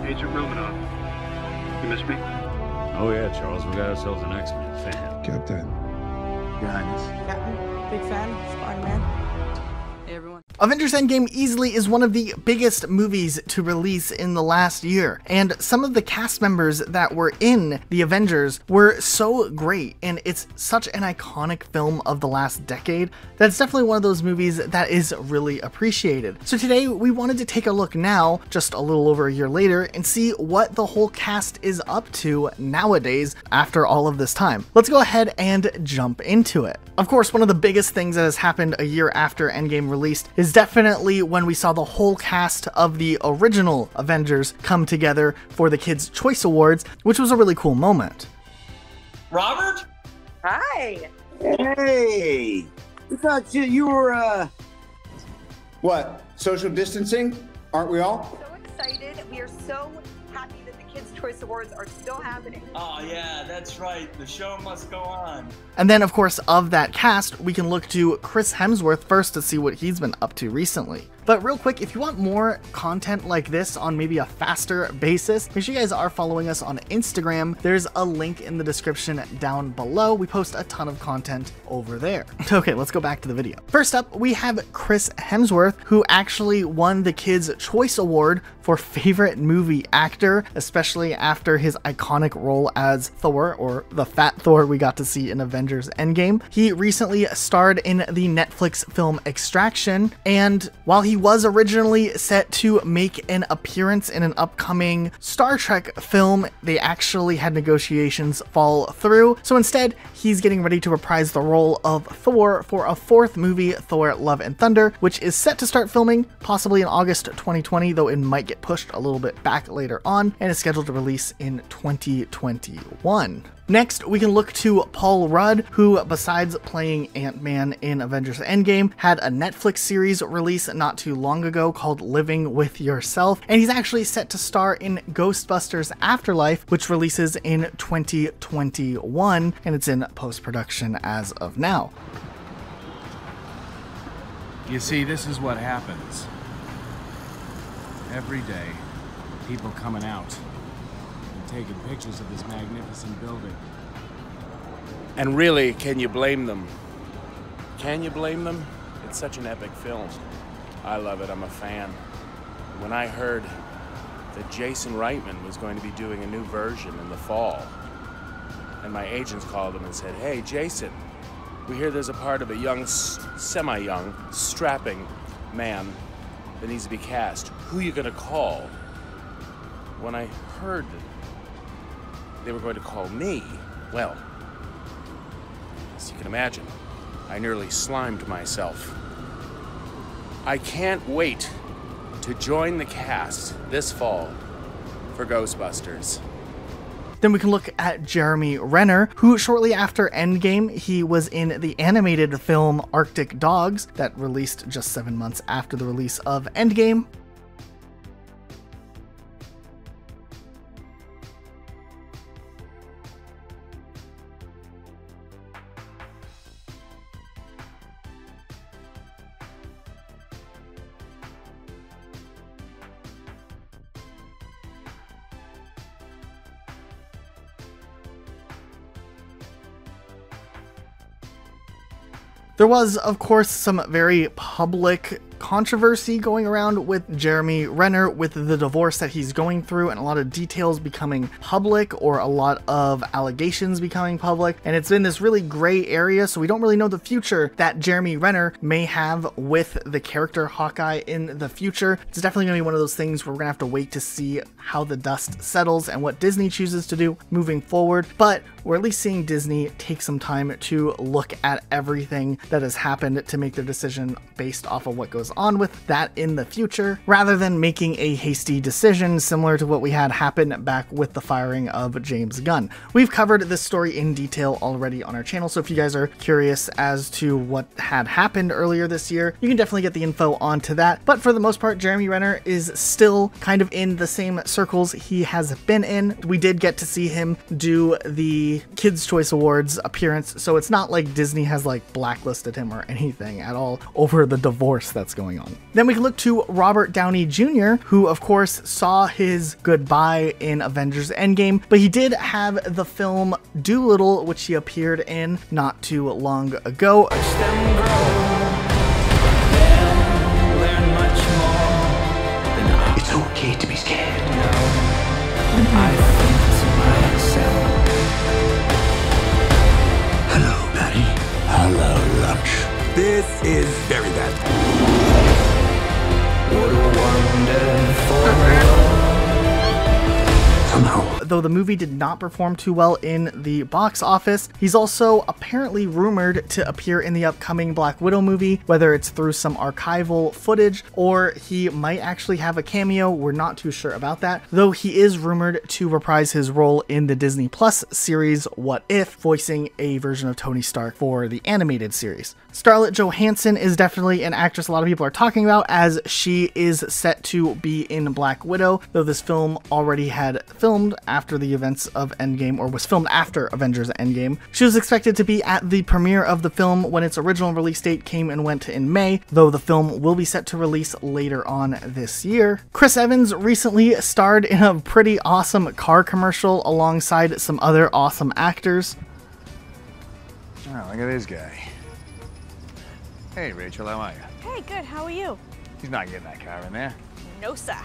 Agent Romanoff. You miss me? Oh yeah, Charles, we got ourselves an X-Men fan. Captain. Your Highness. Captain, big fan, Spider-Man. Hey everyone. Avengers Endgame easily is one of the biggest movies to release in the last year, and some of the cast members that were in the Avengers were so great, and it's such an iconic film of the last decade that it's definitely one of those movies that is really appreciated. So today we wanted to take a look now, just a little over a year later, and see what the whole cast is up to nowadays after all of this time. Let's go ahead and jump into it. Of course, one of the biggest things that has happened a year after Endgame released is definitely when we saw the whole cast of the original Avengers come together for the Kids' Choice Awards, which was a really cool moment. Robert? Hi. Hey! We thought you were, What? Social distancing? Aren't we all? So excited. We are so happy that the Kids' Choice Awards are still happening. Oh, yeah, that's right. The show must go on. And then, of course, of that cast, we can look to Chris Hemsworth first to see what he's been up to recently. But real quick, if you want more content like this on maybe a faster basis, make sure you guys are following us on Instagram. There's a link in the description down below. We post a ton of content over there. Okay, let's go back to the video. First up, we have Chris Hemsworth, who actually won the Kids' Choice Award for Favorite Movie Actor, especially after his iconic role as Thor, or the fat Thor we got to see in Avengers Endgame. He recently starred in the Netflix film Extraction, and while he was originally set to make an appearance in an upcoming Star Trek film, they actually had negotiations fall through. So instead, he's getting ready to reprise the role of Thor for a fourth movie, Thor: Love and Thunder, which is set to start filming possibly in August 2020, though it might get pushed a little bit back later on, and is scheduled to release in 2021. Next, we can look to Paul Rudd, who, besides playing Ant-Man in Avengers Endgame, had a Netflix series release not too long ago called Living with Yourself, and he's actually set to star in Ghostbusters Afterlife, which releases in 2021, and it's in post-production as of now. You see, this is what happens. Every day, people coming out and taking pictures of this magnificent building. And really, can you blame them? Can you blame them? It's such an epic film. I love it, I'm a fan. When I heard that Jason Reitman was going to be doing a new version in the fall, and my agents called him and said, "Hey, Jason, we hear there's a part of a young, semi-young, strapping man that needs to be cast. Who are you gonna call?" When I heard that they were going to call me, well, as you can imagine, I nearly slimed myself. I can't wait to join the cast this fall for Ghostbusters. Then we can look at Jeremy Renner, who shortly after Endgame, he was in the animated film Arctic Dogs that released just 7 months after the release of Endgame. There was, of course, some very public controversy going around with Jeremy Renner with the divorce that he's going through, and a lot of details becoming public or a lot of allegations becoming public, and it's in this really gray area, so we don't really know the future that Jeremy Renner may have with the character Hawkeye in the future. It's definitely going to be one of those things where we're going to have to wait to see how the dust settles and what Disney chooses to do moving forward, but we're at least seeing Disney take some time to look at everything that has happened to make their decision based off of what goes on with that in the future, rather than making a hasty decision similar to what we had happen back with the firing of James Gunn. We've covered this story in detail already on our channel, so if you guys are curious as to what had happened earlier this year, you can definitely get the info onto that. But for the most part, Jeremy Renner is still kind of in the same circles he has been in. We did get to see him do the Kids' Choice Awards appearance, so it's not like Disney has like blacklisted him or anything at all over the divorce that's going on. Then we can look to Robert Downey Jr., who of course saw his goodbye in Avengers Endgame, but he did have the film Doolittle, which he appeared in not too long ago. It's okay to be scared. Hello, Patty. Hello, lunch. This is very bad. What a wonderful world. Somehow. Though the movie did not perform too well in the box office, he's also apparently rumored to appear in the upcoming Black Widow movie, whether it's through some archival footage or he might actually have a cameo. We're not too sure about that, though he is rumored to reprise his role in the Disney Plus series What If, voicing a version of Tony Stark for the animated series. Scarlett Johansson is definitely an actress a lot of people are talking about, as she is set to be in Black Widow, though this film already had filmed after the events of Endgame, or was filmed after Avengers Endgame. She was expected to be at the premiere of the film when its original release date came and went in May, though the film will be set to release later on this year. Chris Evans recently starred in a pretty awesome car commercial alongside some other awesome actors. Oh, look at this guy. Hey, Rachel, how are you? Hey, good. How are you? He's not getting that car in there. No, sir.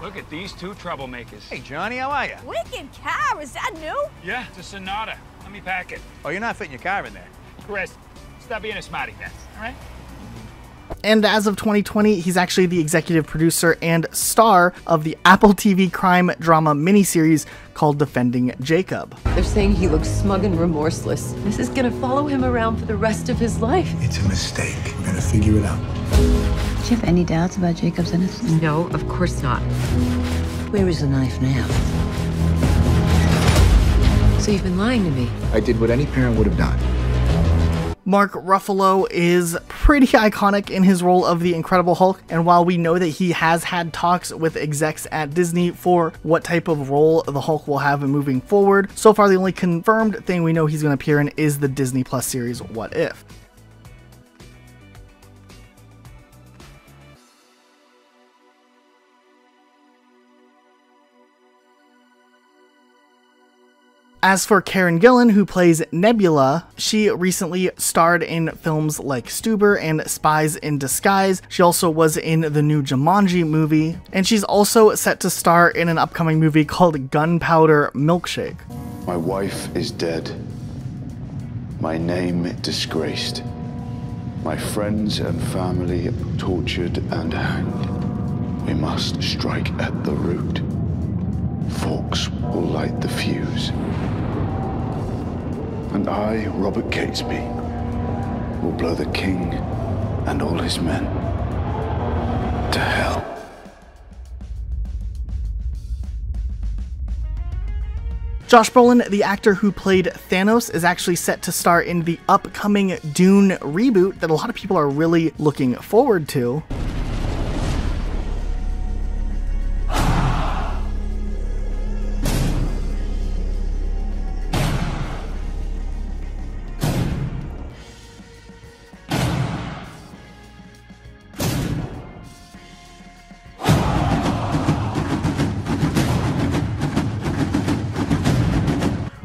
Look at these two troublemakers. Hey, Johnny, how are you? Wicked car. Is that new? Yeah, it's a Sonata. Let me pack it. Oh, you're not fitting your car in there. Chris, stop being a smarty pants, all right? And as of 2020, he's actually the executive producer and star of the Apple TV crime drama miniseries called Defending Jacob. They're saying he looks smug and remorseless. This is gonna follow him around for the rest of his life. It's a mistake. We're gonna figure it out. Do you have any doubts about Jacob's innocence? No, of course not. Where is the knife now? So you've been lying to me. I did what any parent would have done. Mark Ruffalo is pretty iconic in his role of the Incredible Hulk, and while we know that he has had talks with execs at Disney for what type of role the Hulk will have moving forward, so far the only confirmed thing we know he's going to appear in is the Disney Plus series What If. As for Karen Gillan, who plays Nebula, she recently starred in films like Stuber and Spies in Disguise. She also was in the new Jumanji movie, and she's also set to star in an upcoming movie called Gunpowder Milkshake. My wife is dead. My name disgraced. My friends and family tortured and hanged. We must strike at the root. Forks will light the fuse. And I, Robert Catesby, will blow the king and all his men to hell. Josh Brolin, the actor who played Thanos, is actually set to star in the upcoming Dune reboot that a lot of people are really looking forward to.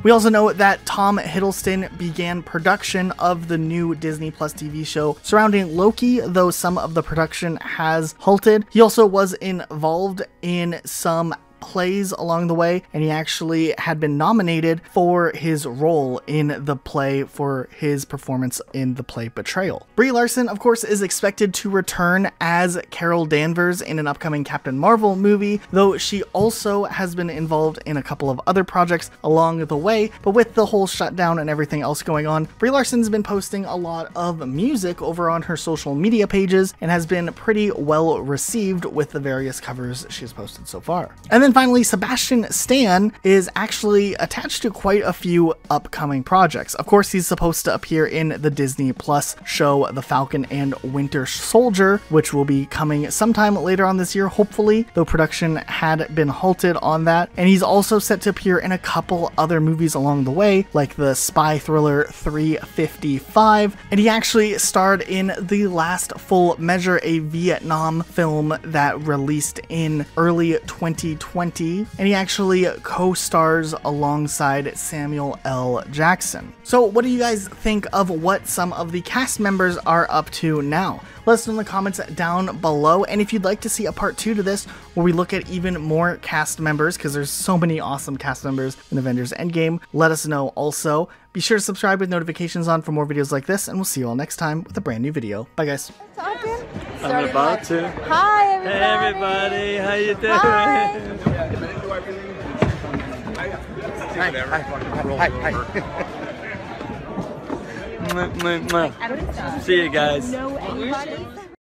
We also know that Tom Hiddleston began production of the new Disney Plus TV show surrounding Loki, though some of the production has halted. He also was involved in some plays along the way, and he actually had been nominated for his role in the play for his performance in the play Betrayal. Brie Larson, of course, is expected to return as Carol Danvers in an upcoming Captain Marvel movie, though she also has been involved in a couple of other projects along the way. But with the whole shutdown and everything else going on, Brie Larson's been posting a lot of music over on her social media pages and has been pretty well received with the various covers she's posted so far. And then then finally, Sebastian Stan is actually attached to quite a few upcoming projects. Of course, he's supposed to appear in the Disney Plus show The Falcon and Winter Soldier, which will be coming sometime later on this year, hopefully, though production had been halted on that. And he's also set to appear in a couple other movies along the way, like the spy thriller 355, and he actually starred in The Last Full Measure, a Vietnam film that released in early 2020, and he actually co-stars alongside Samuel L. Jackson. So what do you guys think of what some of the cast members are up to now? Let us know in the comments down below, and if you'd like to see a part 2 to this where we look at even more cast members, because there's so many awesome cast members in Avengers Endgame, let us know also. Be sure to subscribe with notifications on for more videos like this, and we'll see you all next time with a brand new video. Bye guys. I'm about to. Hi everybody. Hey everybody, how you doing? Hi. See you guys.